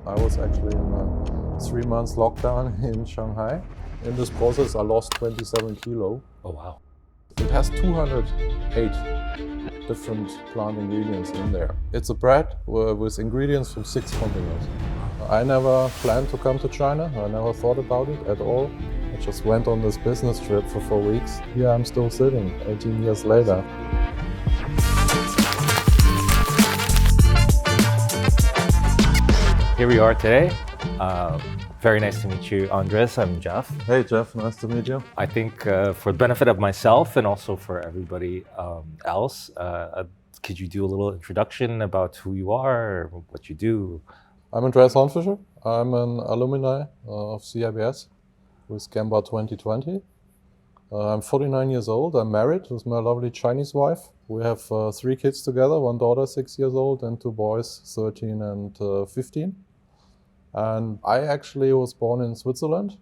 I was actually in a 3 months lockdown in Shanghai. In this process, I lost 27 kilo. Oh, wow. It has 208 different plant ingredients in there. It's a bread with ingredients from 6 continents. I never planned to come to China. I never thought about it at all. I just went on this business trip for 4 weeks. Here I'm still sitting, 18 years later. Here we are today. Very nice to meet you, Andreas. I'm Jeff. Hey Jeff, nice to meet you. I think for the benefit of myself and also for everybody else, could you do a little introduction about who you are, what you do? I'm Andreas Hornfischer. I'm an alumni of CEIBS with EMBA 2020. I'm 49 years old. I'm married with my lovely Chinese wife. We have 3 kids together, 1 daughter 6 years old and 2 boys 13 and 15. And I actually was born in Switzerland.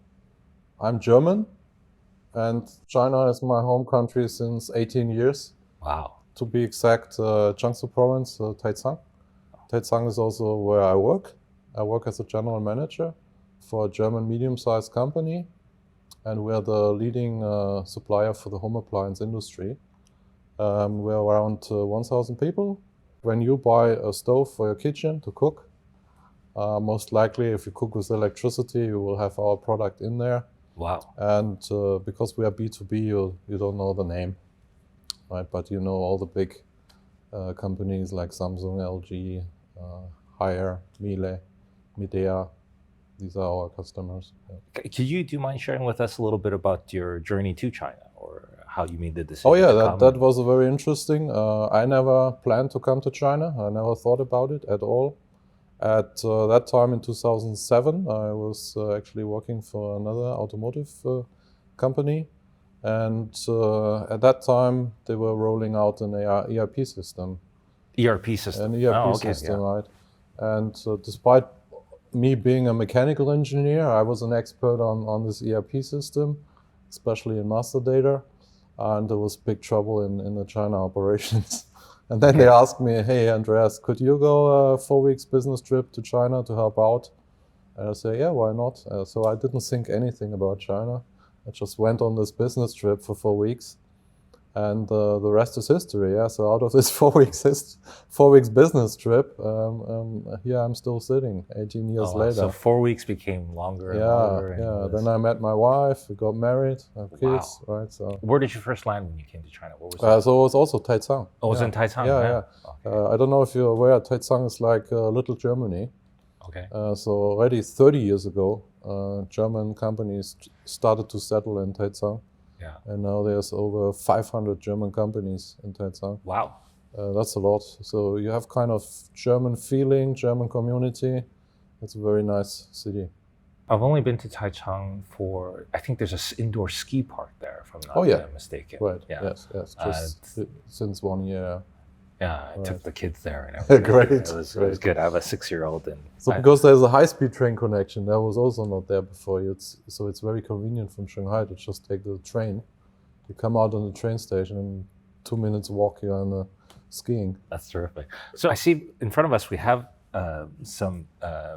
I'm German, and China is my home country since 18 years. Wow. To be exact, Jiangsu province, Taicang. Taicang is also where I work. I work as a general manager for a German medium-sized company, and we're the leading supplier for the home appliance industry. We're around 1,000 people. When you buy a stove for your kitchen to cook, most likely, if you cook with electricity, you will have our product in there. Wow. And because we are B2B, you don't know the name, right? But you know all the big companies like Samsung, LG, Haier, Miele, Midea. These are our customers. Yeah. Do you mind sharing with us a little bit about your journey to China or how you made the decision? Oh yeah, that was very interesting. I never planned to come to China. I never thought about it at all. At that time in 2007, I was actually working for another automotive company. And at that time, they were rolling out an ERP system. ERP system? An ERP system, yeah. Right. And despite me being a mechanical engineer, I was an expert on this ERP system, especially in master data. And there was big trouble in the China operations. And then they asked me, hey, Andreas, could you go 4 weeks business trip to China to help out? And I say, yeah, why not? So I didn't think anything about China. I just went on this business trip for 4 weeks. And the rest is history. Yeah. So out of this 4 weeks business trip, here I'm still sitting 18 years later. So 4 weeks became longer and longer. Yeah. Then I met my wife, we got married, have kids, right? So where did you first land when you came to China? What was so it was also Taicang. Oh, it was in Taicang? Yeah. Okay. I don't know if you're aware, Taicang is like little Germany. Okay. So already 30 years ago, German companies started to settle in Taicang. Yeah. And now there's over 500 German companies in Taicang. Wow. That's a lot. So you have kind of German feeling, German community. It's a very nice city. I've only been to Taicang I think there's an indoor ski park there, if I'm not mistaken. Right, yeah. Yes. Just since 1 year. Yeah, I took the kids there and everything. Great. It was good. I have a 6-year-old. So because there's a high-speed train connection, that was also not there before. So it's very convenient from Shanghai to just take the train. You come out on the train station and 2 minutes walk, you're on the skiing. That's terrific. So I see in front of us we have some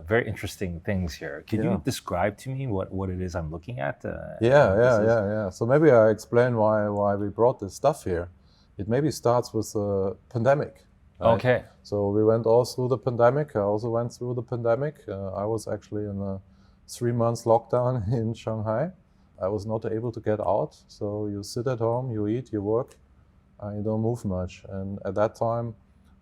very interesting things here. Can you describe to me what it is I'm looking at? Yeah. So maybe I explain why we brought this stuff here. It maybe starts with the pandemic. Right? Okay. So we went all through the pandemic. I also went through the pandemic. I was actually in a 3 months lockdown in Shanghai. I was not able to get out. So you sit at home, you eat, you work, and you don't move much. And at that time,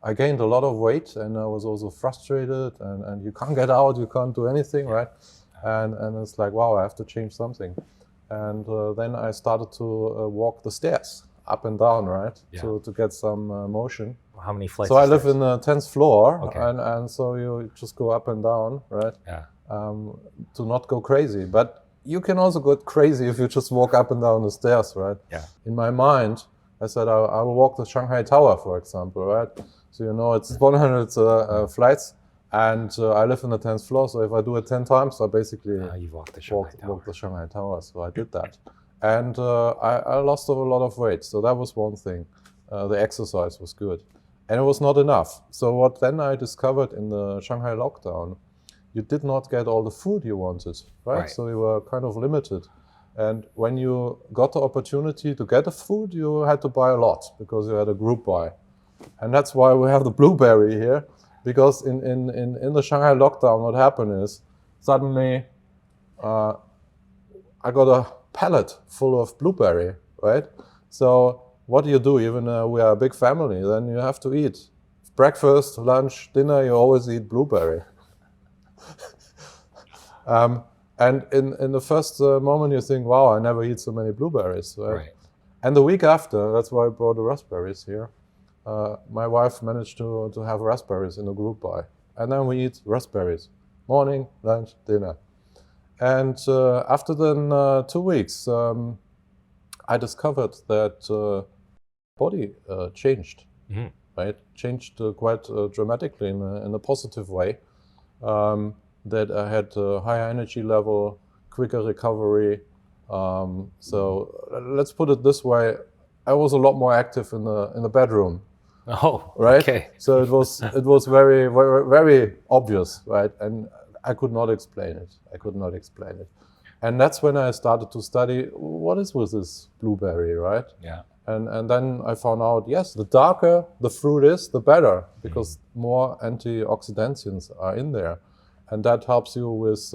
I gained a lot of weight, and I was also frustrated. And you can't get out, you can't do anything, right? And it's like, wow, I have to change something. And then I started to walk the stairs. Up and down, right? Yeah. To get some motion. How many flights? So I live in the 10th floor, and so you just go up and down, right? Yeah. To not go crazy, but you can also go crazy if you just walk up and down the stairs, right? Yeah. In my mind, I said I will walk the Shanghai Tower, for example, right? So you know it's 100 flights, and I live in the 10th floor. So if I do it 10 times, I basically you walk the Shanghai Tower. So I did that. And I lost a lot of weight, so that was one thing. The exercise was good. And it was not enough. So what then I discovered in the Shanghai lockdown, you did not get all the food you wanted, right? So you were kind of limited. And when you got the opportunity to get the food, you had to buy a lot because you had a group buy. And that's why we have the blueberry here, because in the Shanghai lockdown, what happened is suddenly I got a pallet full of blueberry, right? So what do you do? Even we are a big family, then you have to eat. Breakfast, lunch, dinner, you always eat blueberry. And in the first moment you think, wow, I never eat so many blueberries, right? And the week after, that's why I brought the raspberries here, my wife managed to have raspberries in a group buy. And then we eat raspberries, morning, lunch, dinner. And after then 2 weeks, I discovered that body changed, right? Changed quite dramatically in a positive way. That I had a higher energy level, quicker recovery. So let's put it this way: I was a lot more active in the bedroom. Oh, right. Okay. So it was very, very, very obvious, right? And I could not explain it. And that's when I started to study what is with this blueberry, right? Yeah. And then I found out, yes, the darker the fruit is, the better, because more antioxidants are in there. And that helps you with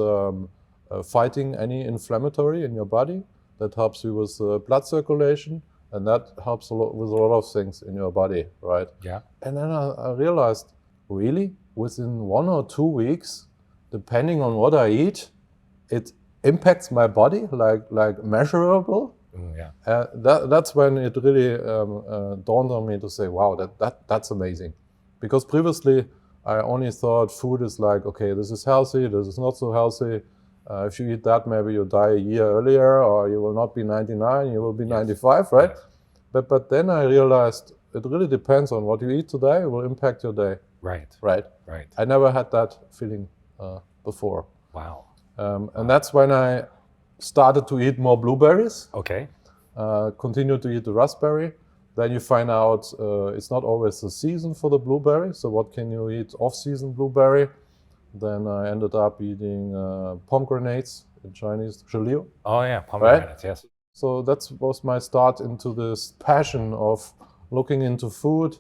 fighting any inflammatory in your body. That helps you with blood circulation, and that helps a lot with a lot of things in your body, right? Yeah. And then I realized, really, within 1 or 2 weeks, depending on what I eat, it impacts my body like measurable. Yeah. That's when it really dawned on me to say, wow, that's amazing. Because previously, I only thought food is like, okay, this is healthy, this is not so healthy. If you eat that, maybe you die a year earlier, or you will not be 99, you will be 95, right? Yes. But then I realized it really depends on what you eat today, it will impact your day. Right. I never had that feeling before. Wow. And that's when I started to eat more blueberries. Okay. Continued to eat the raspberry. Then you find out it's not always the season for the blueberry. So what can you eat off-season blueberry? Then I ended up eating pomegranates, in Chinese, 石榴. Oh yeah, pomegranates, right? Yes. So that was my start into this passion of looking into food,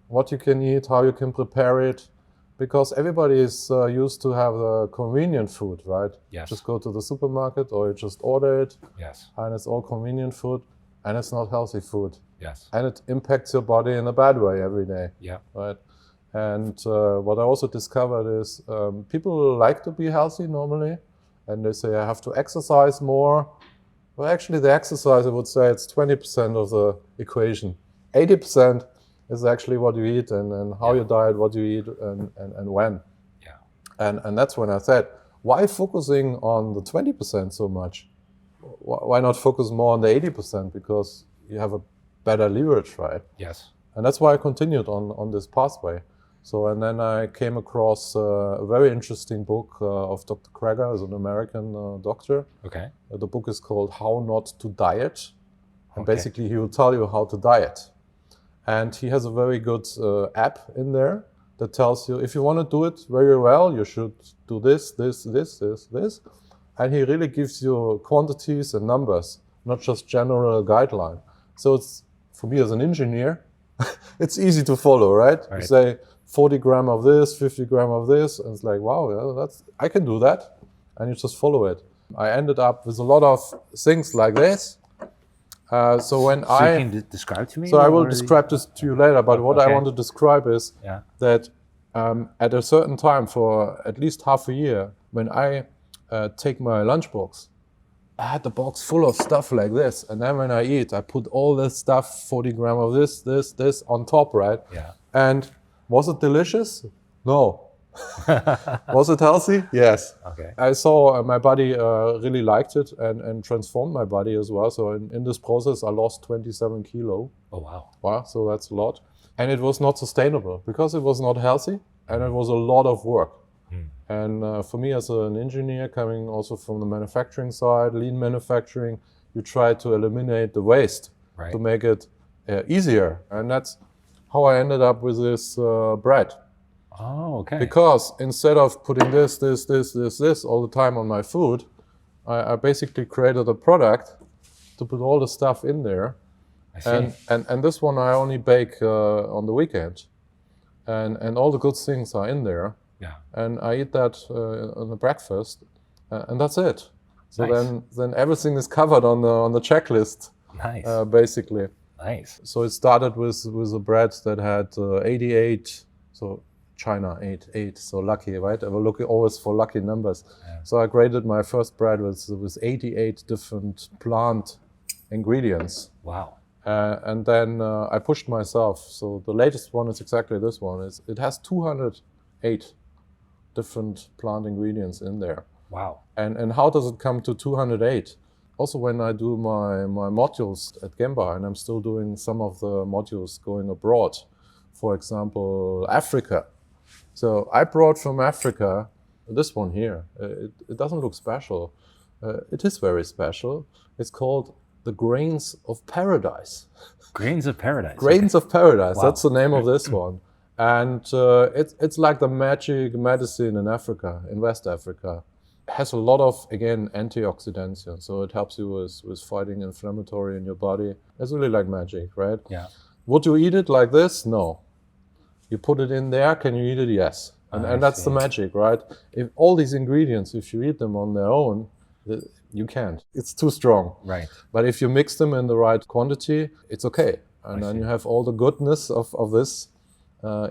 what you can eat, how you can prepare it. Because everybody is used to have a convenient food, right? Yes. Just go to the supermarket or you just order it. Yes. And it's all convenient food. And it's not healthy food. Yes. And it impacts your body in a bad way every day. Yeah. Right. And what I also discovered is people like to be healthy normally, and they say I have to exercise more. Well, actually, the exercise, I would say, it's 20% of the equation. 80% is actually what you eat and how you diet, what you eat, and when. Yeah. And that's when I said, why focusing on the 20% so much? Why not focus more on the 80%? Because you have a better leverage, right? Yes. And that's why I continued on this pathway. So, and then I came across a very interesting book of Dr. Kreger, who's an American doctor. Okay. The book is called How Not to Diet. And basically he will tell you how to diet. And he has a very good app in there that tells you, if you want to do it very well, you should do this, this, this, this, this. And he really gives you quantities and numbers, not just general guideline. So it's, for me as an engineer, it's easy to follow, right? You say 40 gram of this, 50 gram of this, and it's like, wow, yeah, I can do that. And you just follow it. I ended up with a lot of things like this. So when you can describe to me? So I will describe this to you later, but what I want to describe is that at a certain time, for at least half a year, when I take my lunchbox, I had the box full of stuff like this. And then when I eat, I put all this stuff, 40 gram of this on top, right? Yeah. And was it delicious? No. Was it healthy? Yes. Okay. I saw my body really liked it and transformed my body as well. So in this process, I lost 27 kilo. Oh, wow. Wow, so that's a lot. And it was not sustainable because it was not healthy and it was a lot of work. And for me as an engineer coming also from the manufacturing side, lean manufacturing, you try to eliminate the waste to make it easier. And that's how I ended up with this bread. Oh, okay. Because instead of putting this all the time on my food, I basically created a product to put all the stuff in there. I see. And this one I only bake on the weekend. And all the good things are in there. Yeah. And I eat that on the breakfast, and that's it. So Nice. then everything is covered on the checklist, Nice. basically. Nice. So it started with a bread that had 88, so China 8, so lucky, right? I will look always for lucky numbers. Yeah. So I created my first bread with 88 different plant ingredients. Wow. And then I pushed myself. So the latest one is exactly this one. It has 208 different plant ingredients in there. Wow. And how does it come to 208? Also, when I do my modules at Gemba, and I'm still doing some of the modules going abroad, for example, Africa. So I brought from Africa this one here. It doesn't look special. It is very special. It's called the Grains of Paradise. Grains of Paradise. Grains of Paradise, Wow. that's the name of this one. And it's like the magic medicine in Africa, in West Africa. It has a lot of, again, antioxidants, so it helps you with fighting inflammatory in your body. It's really like magic, right? Yeah. Would you eat it like this? No. You put it in there, can you eat it? Yes. And that's the magic, right? If all these ingredients, if you eat them on their own, you can't. It's too strong. Right. But if you mix them in the right quantity, it's okay. And then you have all the goodness of this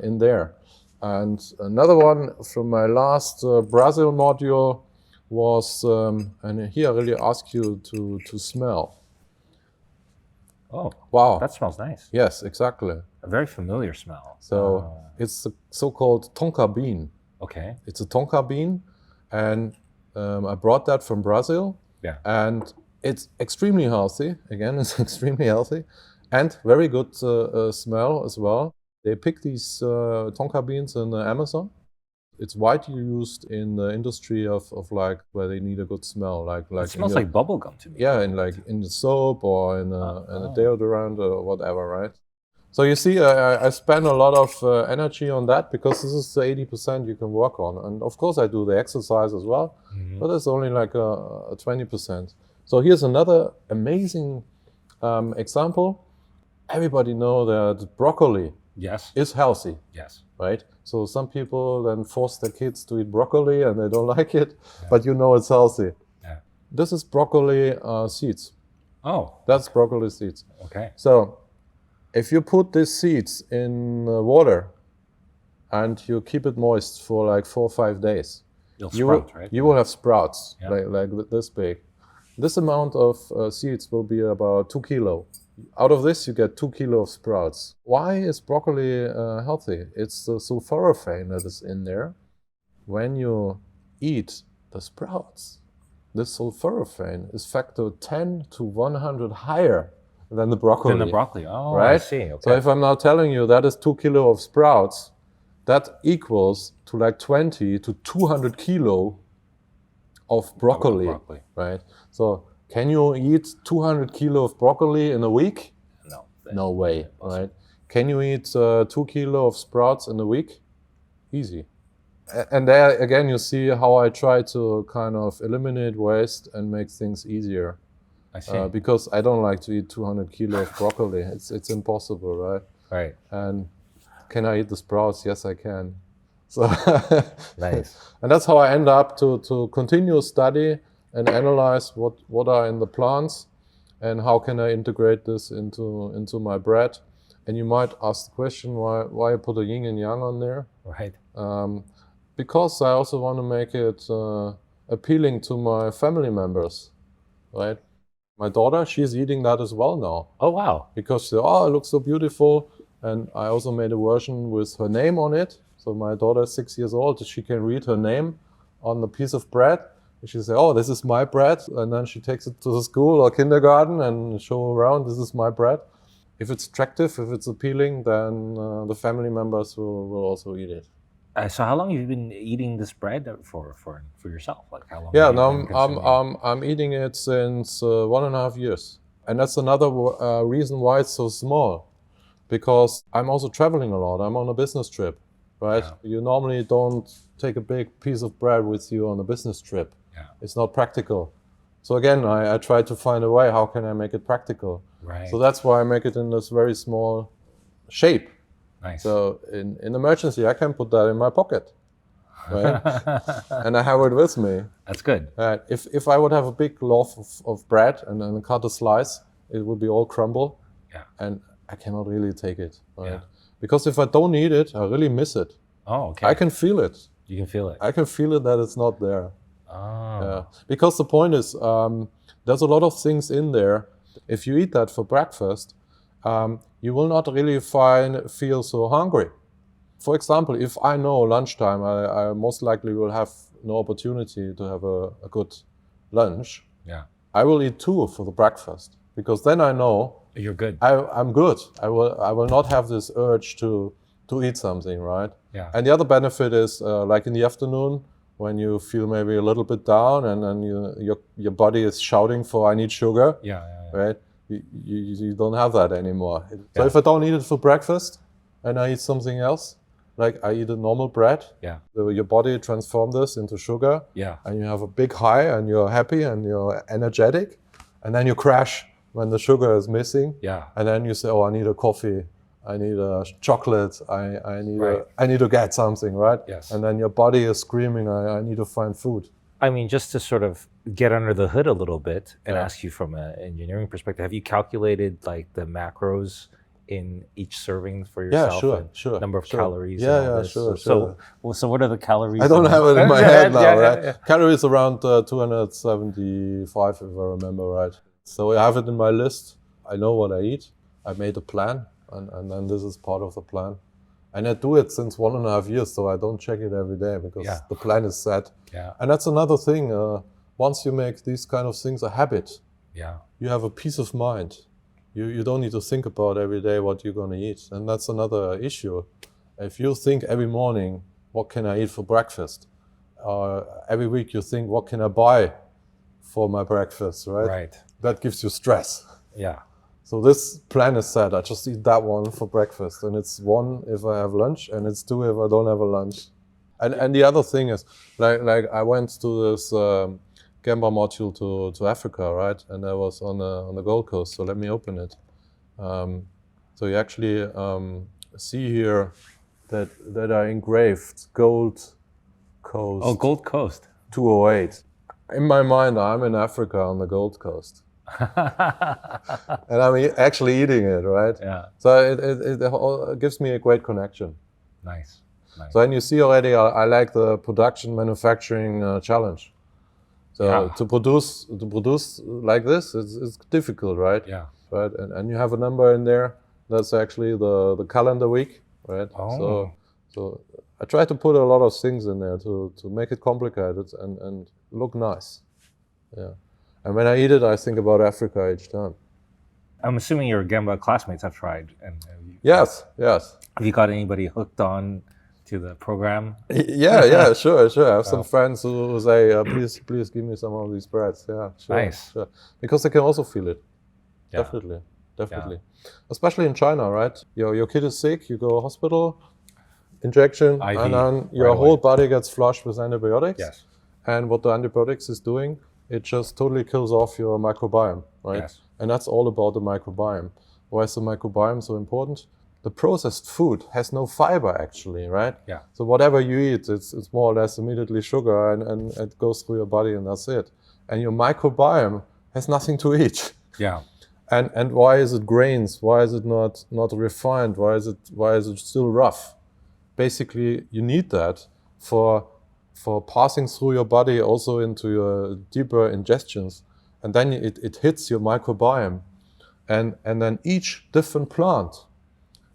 in there. And another one from my last Brazil module was, and here I really ask you to smell. Oh, Wow. that smells nice. Yes, exactly. A very familiar smell. So it's the so-called tonka bean. Okay. It's a tonka bean, and I brought that from Brazil. Yeah. And it's extremely healthy. Again, it's extremely healthy, and very good smell as well. They pick these tonka beans in the Amazon. It's widely used in the industry of like where they need a good smell, like It smells like bubble gum to me. yeah, in the soap or in a deodorant or whatever, right? So you see, I spend a lot of energy on that because this is the 80% you can work on, and of course I do the exercise as well, but it's only like a 20%. So here's another amazing example. Everybody know that broccoli Yes. is healthy, Yes. right? So some people then force their kids to eat broccoli and they don't like it, but you know it's healthy. Yeah. This is broccoli seeds. Oh, That's broccoli seeds. okay. So if you put these seeds in water and you keep it moist for like 4 or 5 days, It'll you sprout, right? will have sprouts Yeah. like this big. This amount of seeds will be about 2 kilo. Out of this, you get 2 kilo of sprouts. Why is broccoli healthy? It's the sulforaphane that is in there. When you eat the sprouts, this sulforaphane is factor 10 to 100 higher than the broccoli. Then the broccoli. Oh, I right? see. Okay. So if I'm now telling you that is 2 kilo of sprouts, that equals to like 20 to 200 kilo of broccoli, broccoli. right? So can you eat 200 kilo of broccoli in a week? No. No way, right? Can you eat 2 kilo of sprouts in a week? Easy. And there again, you see how I try to kind of eliminate waste and make things easier. I see. Because I don't like to eat 200 kilo of broccoli. It's impossible, right? Right. And can I eat the sprouts? Yes, I can. So Nice. and that's how I end up to continue study and analyze what are in the plants and how can I integrate this into my bread. And you might ask the question, why I put a yin and yang on there? Right. Because I also want to make it appealing to my family members, right? My daughter, she's eating that as well now. Oh, wow. Because she said, oh, it looks so beautiful. And I also made a version with her name on it. So my daughter is 6 years old. She can read her name on the piece of bread. And she says, oh, this is my bread. And then she takes it to the school or kindergarten and show around, this is my bread. If it's attractive, if it's appealing, then the family members will also eat it. So how long have you been eating this bread for yourself? Like how long? Yeah, have you now been consuming it? I'm eating it since 1.5 years. And that's another reason why it's so small. Because I'm also traveling a lot. I'm on a business trip. right? Yeah. You normally don't take a big piece of bread with you on a business trip. Yeah. It's not practical. So again, I try to find a way, how can I make it practical? Right. So that's why I make it in this very small shape. Nice. So in emergency, I can put that in my pocket, right? And I have it with me. That's good. If I would have a big loaf of bread and then cut a slice, it would be all crumble. Yeah. And I cannot really take it, right? Yeah. Because if I don't eat it, I really miss it. Oh, okay. I can feel it. You can feel it. I can feel it that it's not there. Oh. Yeah. Because the point is, there's a lot of things in there. If you eat that for breakfast, you will not really feel so hungry. For example, if I know lunchtime, I most likely will have no opportunity to have a good lunch. Yeah. I will eat 2 for the breakfast, because then I know You're good. I'm good. I will not have this urge to eat something, right? Yeah. And the other benefit is, like in the afternoon, when you feel maybe a little bit down, and then your body is shouting for I need sugar, Yeah. right? You don't have that anymore. So Yeah. if I don't eat it for breakfast, and I eat something else, like I eat a normal bread, Yeah. your body transforms this into sugar, Yeah. and you have a big high, and you're happy, and you're energetic, and then you crash when the sugar is missing, Yeah. and then you say, oh, I need a coffee, I need a chocolate, I need Right. I need to get something, right? Yes. And then your body is screaming, I need to find food. I mean, just to sort of get under the hood a little bit and Yeah. ask you from an engineering perspective, have you calculated like the macros in each serving for yourself? sure, and sure, Number of sure. calories. Yeah, and all yeah, this? sure, So what are the calories? I don't have it in my Yeah, head now, yeah, right? yeah. Calories around 275, if I remember right. So I have it in my list. I know what I eat. I made a plan, and then this is part of the plan. And I do it since 1.5 years, so I don't check it every day, because Yeah. the plan is set. Yeah. And that's another thing. Once you make these kind of things a habit, Yeah. you have a peace of mind. You don't need to think about every day what you're going to eat. And that's another issue. If you think every morning, what can I eat for breakfast? Every week you think, what can I buy for my breakfast, right? Right. That gives you stress. Yeah. So this plan is set. I just eat that one for breakfast. And it's 1 if I have lunch, and it's 2 if I don't have a lunch. And the other thing is, like I went to this Gamba module to Africa, right? And I was on the Gold Coast. So let me open it. So you actually see here that are engraved Gold Coast. Oh, Gold Coast. 208. In my mind, I'm in Africa on the Gold Coast, and I'm actually eating it, right? Yeah. So it gives me a great connection. Nice. Nice. So and you see already, I like the production manufacturing challenge. So Yeah. to produce like this, it's difficult, right? Yeah. Right, and you have a number in there. That's actually the calendar week, right? Oh. So I try to put a lot of things in there to make it complicated and look nice. Yeah. And when I eat it, I think about Africa each time. I'm assuming your Gamba classmates have tried. And Yes. have you got anybody hooked on to the program? Yeah, sure. I have some friends who say, please give me some of these breads. Yeah, sure. Nice. Sure. Because they can also feel it. Yeah. Definitely. Especially in China, right? Your kid is sick, you go to hospital, injection, IV, and then your right away. whole body gets flushed with antibiotics. Yes. And what the antibiotics is doing, it just totally kills off your microbiome, right? Yes. And that's all about the microbiome. Why is the microbiome so important? The processed food has no fiber, actually, right? Yeah. So whatever you eat, it's more or less immediately sugar, and it goes through your body, and that's it. And your microbiome has nothing to eat. Yeah. And why is it grains? Why is it not refined? Why is it still rough? Basically, you need that for passing through your body, also into your deeper ingestions, and then it hits your microbiome, and then each different plant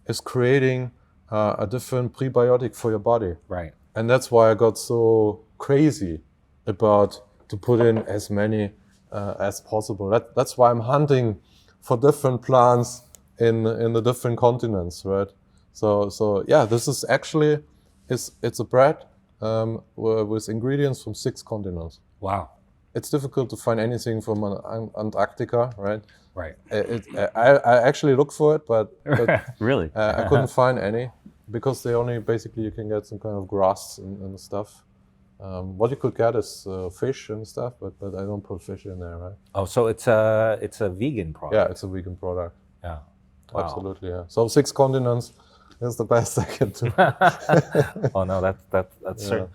is creating a different prebiotic for your body. Right. And that's why I got so crazy about to put in as many as possible. That's why I'm hunting for different plants in the different continents, right? So yeah, this is actually it's a bread with ingredients from 6 continents. Wow. It's difficult to find anything from Antarctica, right? Right. I actually looked for it, but Really? I couldn't find any. because they only basically you can get some kind of grass and stuff. What you could get is fish and stuff, but I don't put fish in there, right? Oh, so it's a vegan product. Yeah, it's a vegan product. Yeah. Wow. Absolutely, yeah. So 6 continents is the best I can do. Oh no, that's certain.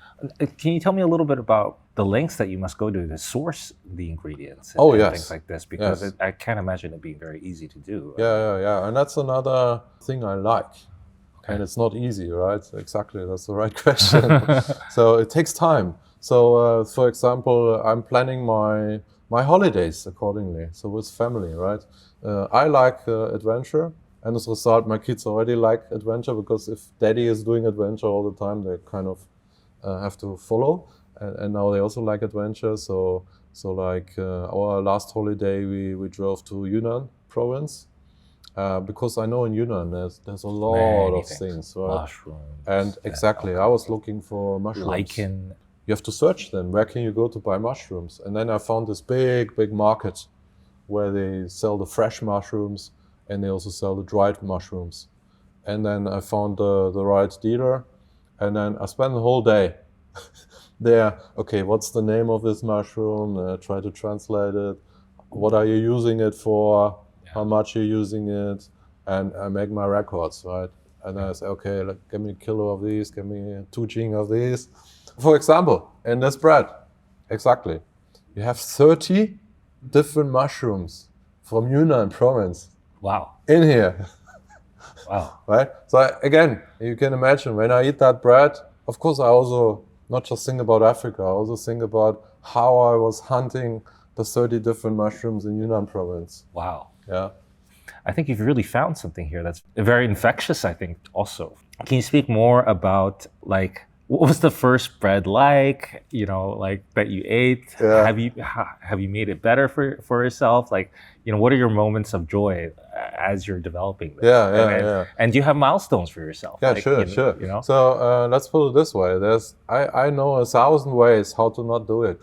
Can you tell me a little bit about the lengths that you must go to source the ingredients and yes. things like this? Because I can't imagine it being very easy to do. Yeah. And that's another thing I like. Okay. And it's not easy, right? Exactly, that's the right question. So it takes time. So for example, I'm planning my holidays accordingly. So with family, right? I like adventure. And as a result, my kids already like adventure, because if daddy is doing adventure all the time, they kind of have to follow. And now they also like adventure. So like our last holiday, we drove to Yunnan province, because I know in Yunnan there's a lot of things, right? Mushrooms. And exactly, I was looking for mushrooms. Lichen. You have to search then. Where can you go to buy mushrooms? And then I found this big market where they sell the fresh mushrooms, and they also sell the dried mushrooms. And then I found the right dealer, and then I spent the whole day there. Okay, what's the name of this mushroom? Try to translate it. What are you using it for? How much you're using it? And I make my records, right? And then I say, okay, give me a kilo of these, give me 2 jing of these. For example, in this bread, exactly, you have 30 different mushrooms from Yunnan province. Wow. In here. Wow. Right? So again, you can imagine when I eat that bread, of course I also not just think about Africa, I also think about how I was hunting the 30 different mushrooms in Yunnan province. Wow. Yeah. I think you've really found something here that's very infectious, I think, also. Can you speak more about, like, what was the first bread like, like that you ate? Yeah. Have you made it better for yourself? Like, what are your moments of joy as you're developing this? Yeah. And do you have milestones for yourself? Yeah, like, sure. So let's put it this way. I know 1,000 ways how to not do it.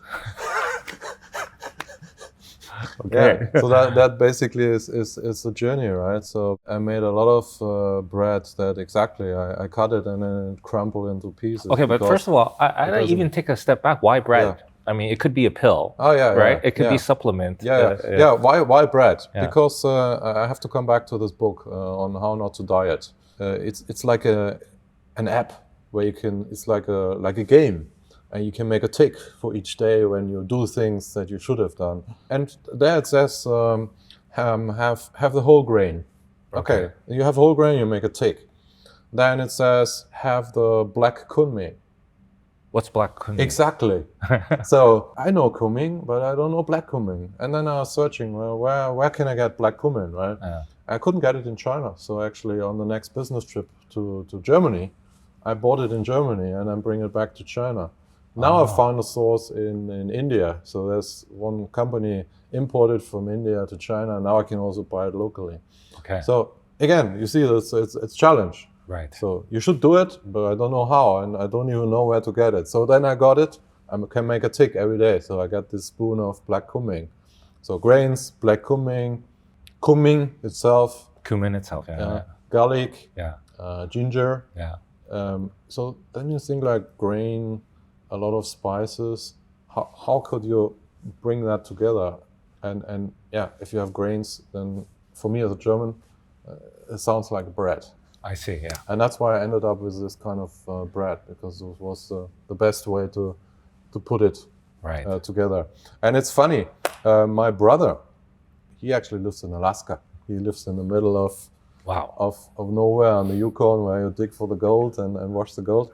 Okay. Yeah, so that basically is a journey, right? So I made a lot of bread that exactly, I cut it and then it crumbled into pieces. Okay, but first of all, I even take a step back. Why bread? Yeah. I mean, it could be a pill. Oh yeah, right. Yeah, it could be supplement. Yeah. Why bread? Yeah. Because I have to come back to this book on how not to diet. It's like an app where you can. It's like a game. And you can make a tick for each day when you do things that you should have done. And there it says, have the whole grain. Okay, you have whole grain, you make a tick. Then it says, have the black kunming. What's black kunming? Exactly. So I know kuming, but I don't know black kuming. And then I was searching, well, where can I get black kuming, right? Yeah. I couldn't get it in China. So actually on the next business trip to Germany, I bought it in Germany and then bring it back to China. Now I found a source in India. So there's one company imported from India to China. Now I can also buy it locally. Okay. So again, you see, it's challenge. Right. So you should do it, but I don't know how, and I don't even know where to get it. So then I got it. I can make a tick every day. So I got this spoon of black cumin. So grains, black cumin itself. Cumin itself, yeah. Garlic, ginger. Yeah. So then you think like grain, a lot of spices. How could you bring that together? And if you have grains, then for me as a German, it sounds like bread. I see, yeah. And that's why I ended up with this kind of bread, because it was the best way to put it together. And it's funny, my brother, he actually lives in Alaska. He lives in the middle of nowhere on the Yukon, where you dig for the gold and wash the gold.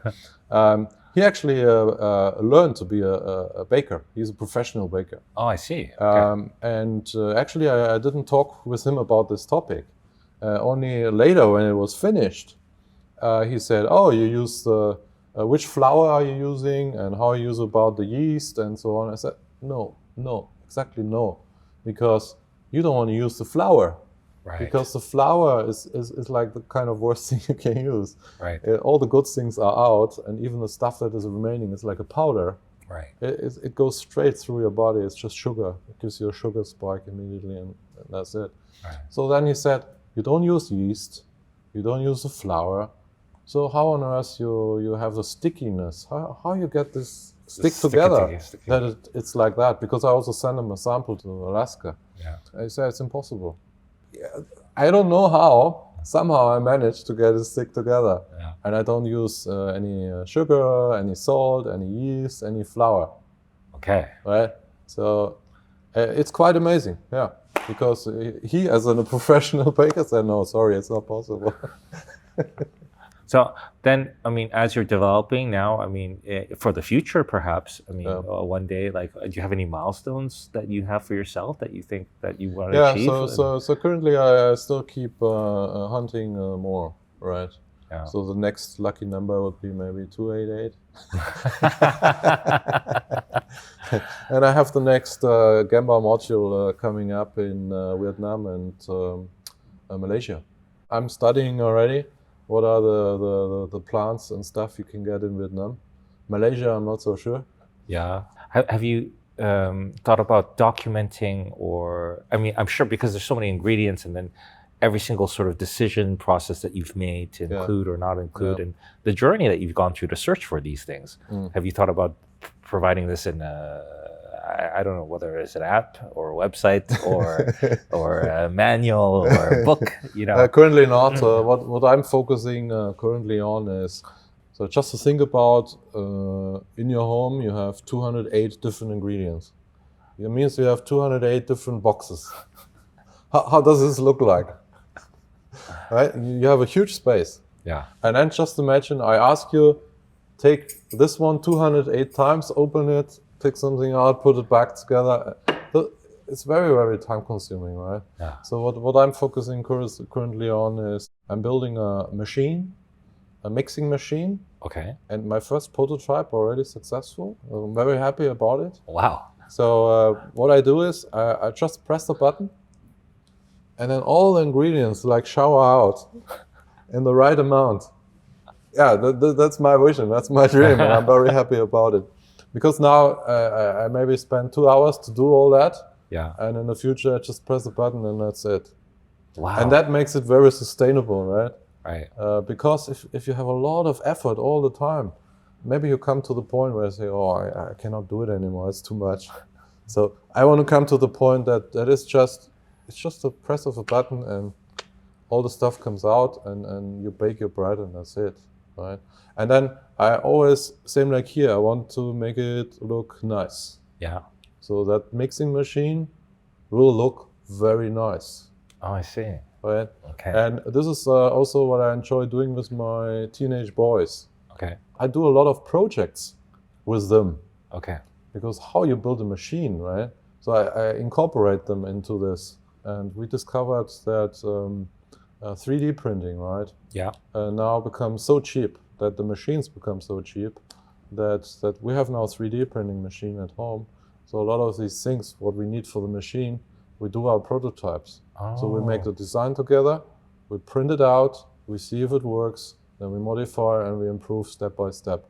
He actually learned to be a baker. He's a professional baker. Oh, I see. Okay. And actually, I didn't talk with him about this topic. Only later, when it was finished, he said, "Oh, you use which flour are you using, and how you use about the yeast and so on?" I said, "No, exactly no, because you don't want to use the flour." Right. Because the flour is like the kind of worst thing you can use. Right. All the good things are out, and even the stuff that is remaining is like a powder. Right. It goes straight through your body. It's just sugar. It gives you a sugar spike immediately, and that's it. Right. So then he said, you don't use yeast, you don't use the flour, So how on earth you have the stickiness? How you get this stick Stick together? stick That it's like that, because I also sent them a sample to Alaska. Yeah. I said it's impossible. Yeah, I don't know how. Somehow I managed to get it stick together, Yeah. and I don't use any sugar, any salt, any yeast, any flour. Okay. Right? So it's quite amazing. Yeah, because he, as a professional baker, said no, sorry, it's not possible. So then, I mean, as you're developing now, I mean, for the future, perhaps, I mean, one day, like, do you have any milestones that you have for yourself that you think that you want to achieve? So currently I still keep hunting more, right? Yeah. So the next lucky number would be maybe 288. And I have the next Gamba module coming up in Vietnam and Malaysia. I'm studying already. What are the plants and stuff you can get in Vietnam? Malaysia, I'm not so sure. Yeah. Have you thought about documenting, or, I mean, I'm sure because there's so many ingredients, and then every single sort of decision process that you've made to include or not include, and the journey that you've gone through to search for these things. Have you thought about providing this in I don't know whether it's an app or a website or a manual or a book, you know? Currently not. What I'm focusing currently on is, so just to think about, in your home you have 208 different ingredients. It means you have 208 different boxes. How does this look like? Right? You have a huge space. Yeah. And then just imagine I ask you, take this one 208 times, open it, take something out, put it back together. It's very, very time consuming, right? Yeah. So what I'm focusing currently on is I'm building a machine, a mixing machine. Okay. And my first prototype already successful. I'm very happy about it. Wow. So what I do is I just press the button, and then all the ingredients like shower out in the right amount. Yeah, that's my vision, that's my dream, and I'm very happy about it. Because now I maybe spend 2 hours to do all that, and in the future I just press the button and that's it. Wow. And that makes it very sustainable, right? Right. Because if you have a lot of effort all the time, maybe you come to the point where you say, oh, I cannot do it anymore, it's too much. So I want to come to the point that it's just a press of a button and all the stuff comes out and you bake your bread and that's it, right? And then I always, same like here, I want to make it look nice. Yeah. So that mixing machine will look very nice. Oh, I see. Right? Okay. And this is also what I enjoy doing with my teenage boys. Okay. I do a lot of projects with them. Okay. Because how you build a machine, right? So I incorporate them into this. And we discovered that 3D printing, right? Yeah. Now becomes so cheap, that the machines become so cheap that we have now a 3D printing machine at home. So a lot of these things, what we need for the machine, we do our prototypes. Oh. So we make the design together, we print it out, we see if it works, then we modify and we improve step by step.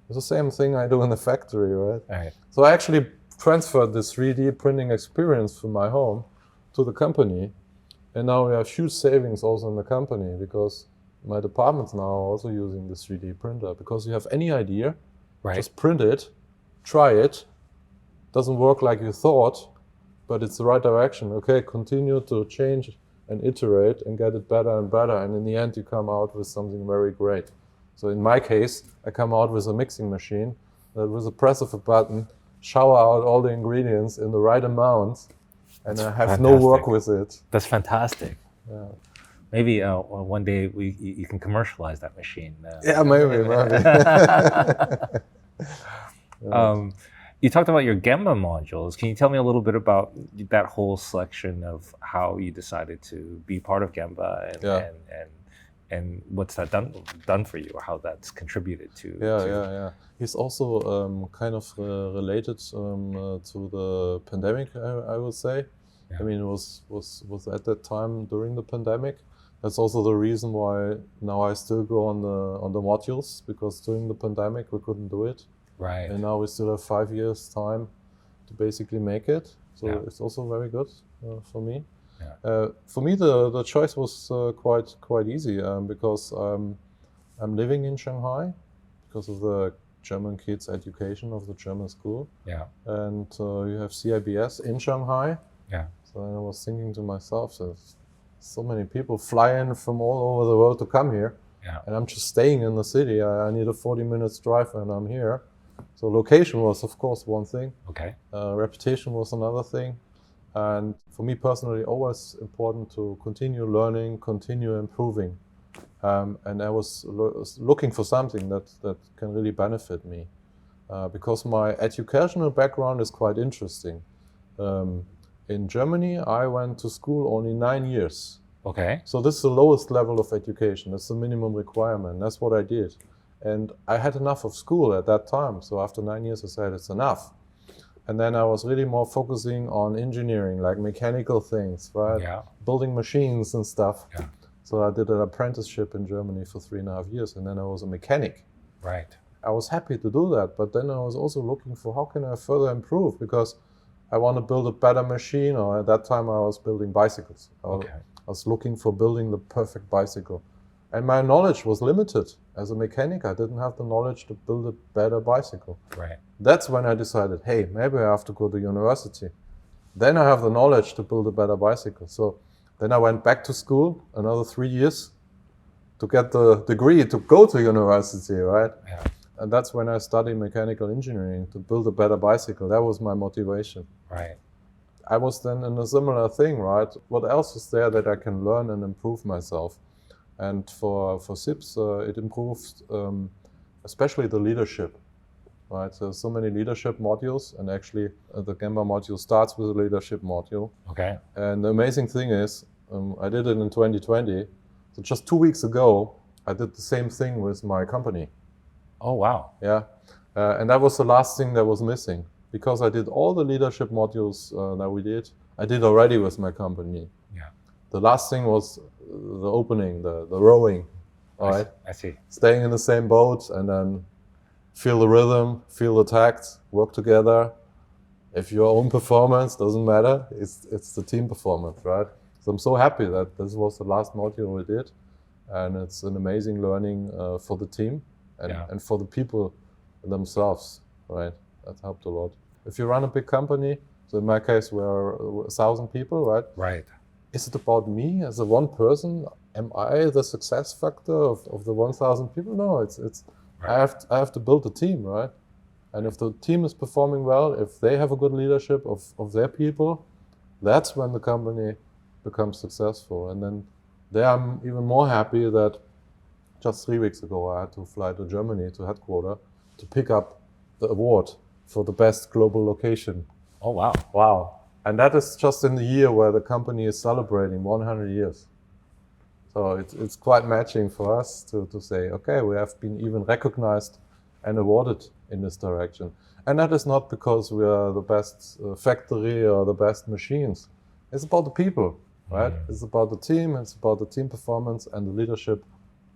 It's the same thing I do in the factory, right? Right. So I actually transferred this 3D printing experience from my home to the company. And now we have huge savings also in the company, because my department's now also using this 3D printer. Because you have any idea, just print it, try it. Doesn't work like you thought, but it's the right direction. Okay, continue to change and iterate and get it better and better. And in the end, you come out with something very great. So in my case, I come out with a mixing machine that with a press of a button, shower out all the ingredients in the right amount, and I have no work with it. That's fantastic. Yeah. Maybe one day you can commercialize that machine. Yeah, maybe. You talked about your Gamba modules. Can you tell me a little bit about that whole selection of how you decided to be part of Gamba and what's that done for you, or how that's contributed to? Yeah. It's also kind of related to the pandemic, I would say. Yeah. I mean, it was at that time during the pandemic. That's also the reason why now I still go on the modules, because during the pandemic we couldn't do it. Right. And now we still have 5 years time to basically make it. So it's also very good for me. Yeah. For me, the choice was quite easy because I'm living in Shanghai because of the German kids' education of the German school. Yeah. And you have CEIBS in Shanghai. Yeah. So I was thinking to myself, so many people fly in from all over the world to come here. Yeah. And I'm just staying in the city. I need a 40 minutes drive and I'm here. So location was, of course, one thing. Okay. Reputation was another thing. And for me personally, always important to continue learning, continue improving. And I was looking for something that can really benefit me. Because my educational background is quite interesting. In Germany, I went to school only 9 years. Okay. So this is the lowest level of education. That's the minimum requirement. That's what I did. And I had enough of school at that time. So after 9 years, I said, it's enough. And then I was really more focusing on engineering, like mechanical things, right? Yeah. Building machines and stuff. Yeah. So I did an apprenticeship in Germany for 3.5 years, and then I was a mechanic. Right. I was happy to do that, but then I was also looking for how can I further improve, because I want to build a better machine, or at that time I was building bicycles. Okay. I was looking for building the perfect bicycle. And my knowledge was limited. As a mechanic, I didn't have the knowledge to build a better bicycle. Right. That's when I decided, hey, maybe I have to go to university. Then I have the knowledge to build a better bicycle. So then I went back to school, another 3 years, to get the degree to go to university, right? Yeah. And that's when I studied mechanical engineering, to build a better bicycle. That was my motivation. Right. I was then in a similar thing, right? What else is there that I can learn and improve myself? And for CEIBS, it improved especially the leadership, right? So many leadership modules, and actually the Gemba module starts with a leadership module. Okay. And the amazing thing is, I did it in 2020. So just 2 weeks ago, I did the same thing with my company. Oh, wow. Yeah. And that was the last thing that was missing, because I did all the leadership modules that we did. I did already with my company. Yeah. The last thing was the opening, the rowing. All right. I see. Staying in the same boat and then feel the rhythm, feel the tact, work together. If your own performance doesn't matter, it's the team performance, right? So I'm so happy that this was the last module we did, and it's an amazing learning for the team and for the people themselves, right? That helped a lot. If you run a big company, so in my case we're 1,000 people, right? Right. Is it about me as a one person? Am I the success factor of the 1,000 people? No, it's Right. I have to build a team, right? And if the team is performing well, if they have a good leadership of their people, that's when the company becomes successful. And then there I'm even more happy that just 3 weeks ago I had to fly to Germany, to headquarters, to pick up the award for the best global location. Oh, wow. Wow. And that is just in the year where the company is celebrating 100 years. So it's quite matching for us to say, okay, we have been even recognized and awarded in this direction. And that is not because we are the best factory or the best machines. It's about the people, right? Mm. It's about the team, it's about the team performance and the leadership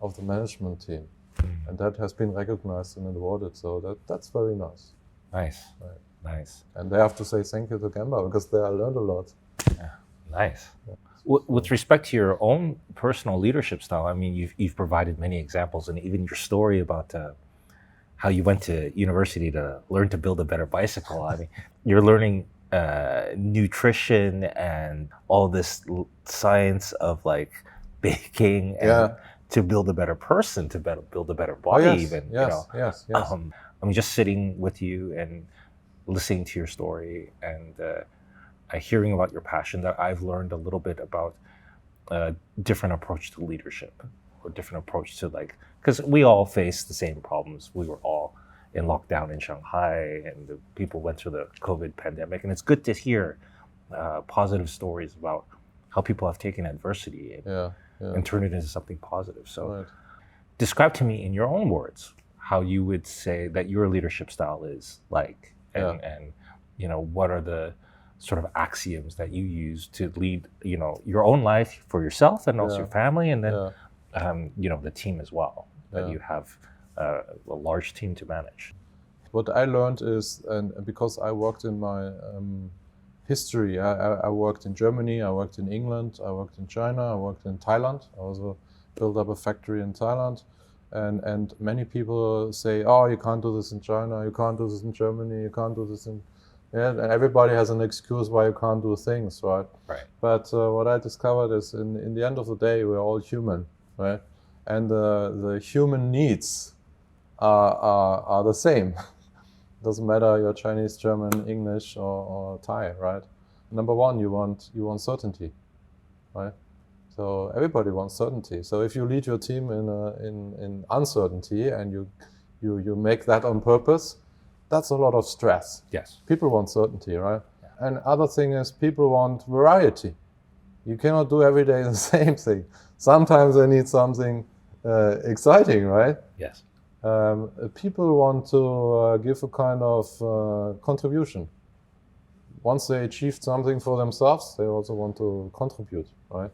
of the management team. Mm. And that has been recognized and awarded, so that's very nice. Nice. Right. Nice. And they have to say thank you to Gemba, because there I learned a lot. Yeah. Nice. Yeah. With respect to your own personal leadership style, I mean, you've provided many examples, and even your story about how you went to university to learn to build a better bicycle. I mean, you're learning nutrition and all this science of like baking and to build a better person, to build a better body. Yes. I mean, just sitting with you and listening to your story and hearing about your passion, that I've learned a little bit about a different approach to leadership, or different approach to because we all face the same problems. We were all in lockdown in Shanghai, and the people went through the COVID pandemic, and it's good to hear positive stories about how people have taken adversity and turned it into something positive. So describe to me in your own words how you would say that your leadership style is like, and what are the sort of axioms that you use to lead, your own life for yourself and also your family, and then, the team as well, that you have a large team to manage. What I learned is, and because I worked in my history, I worked in Germany, I worked in England, I worked in China, I worked in Thailand. I also built up a factory in Thailand. And many people say, oh, you can't do this in China, you can't do this in Germany, you can't do this in... Yeah, and everybody has an excuse why you can't do things, right? Right. But what I discovered is in the end of the day, we're all human, right? And the human needs are the same. Doesn't matter you're Chinese, German, English, or Thai, right? Number one, you want certainty, right? So everybody wants certainty. So if you lead your team in uncertainty and you make that on purpose, that's a lot of stress. Yes. People want certainty, right? Yeah. And other thing is people want variety. You cannot do every day the same thing. Sometimes they need something exciting, right? Yes. People want to give a kind of contribution. Once they achieved something for themselves, they also want to contribute, right?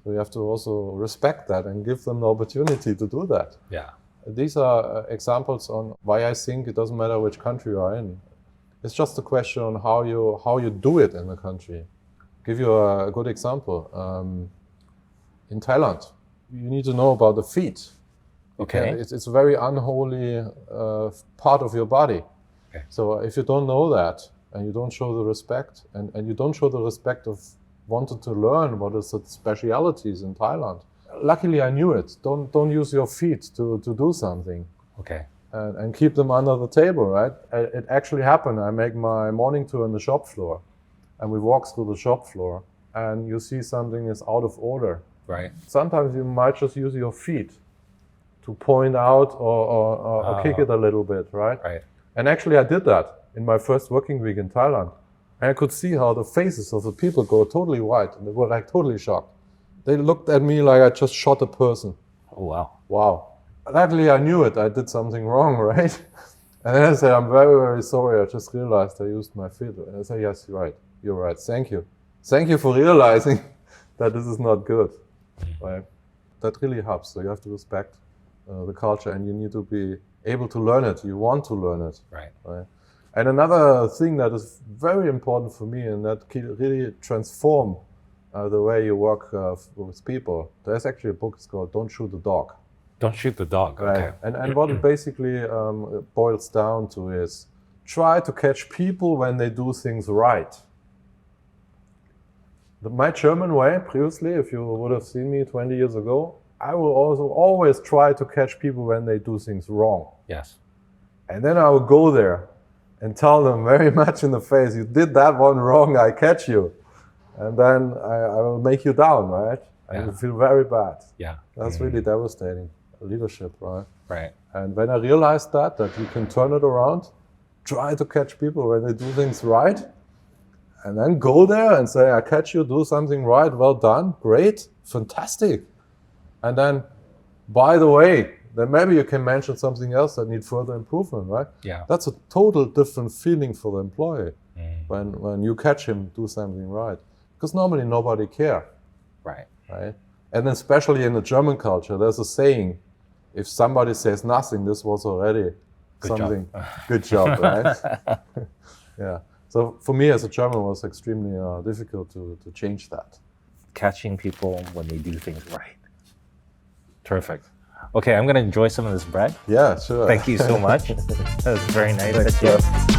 So you have to also respect that and give them the opportunity to do that. Yeah. These are examples on why I think it doesn't matter which country you are in. It's just a question on how you do it in the country. Give you a good example. In Thailand, you need to know about the feet. Okay. It's a very unholy part of your body. Okay. So if you don't know that and you don't show the respect and you don't show the respect of wanting to learn what is the specialities in Thailand. Luckily, I knew it. Don't use your feet to do something. Okay. And keep them under the table, right? It actually happened. I make my morning tour on the shop floor, and we walk through the shop floor, and you see something is out of order. Right. Sometimes you might just use your feet to point out or kick it a little bit, right? Right. And actually, I did that in my first working week in Thailand. And I could see how the faces of the people go totally white, and they were like totally shocked. They looked at me like I just shot a person. Oh, wow. Wow. Luckily, I knew it. I did something wrong, right? And then I said, I'm very, very sorry. I just realized I used my feet. And I said, yes, you're right. You're right. Thank you. Thank you for realizing that this is not good. Right? That really helps. So you have to respect the culture, and you need to be able to learn it. You want to learn it. Right. And another thing that is very important for me, and that can really transform the way you work with people. There's actually a book, it's called Don't Shoot the Dog. Don't shoot the dog. Right. Okay. And what it basically boils down to is try to catch people when they do things right. My German way, previously, if you would have seen me 20 years ago, I will also always try to catch people when they do things wrong. Yes. And then I will go there and tell them very much in the face, you did that one wrong, I catch you. And then I will make you down, right? And you feel very bad. Yeah. That's really devastating, leadership, right? Right. And when I realized that you can turn it around, try to catch people when they do things right, and then go there and say, I catch you, do something right, well done, great, fantastic. And then, by the way, then maybe you can mention something else that needs further improvement, right? Yeah. That's a total different feeling for the employee when you catch him do something right. Because normally nobody cares. Right. Right? And especially in the German culture, there's a saying, if somebody says nothing, this was already something. Good job, right? Yeah. So for me as a German, it was extremely difficult to change that. Catching people when they do things right. Terrific. Okay, I'm going to enjoy some of this bread. Yeah, sure. Thank you so much. That was very nice. Thanks,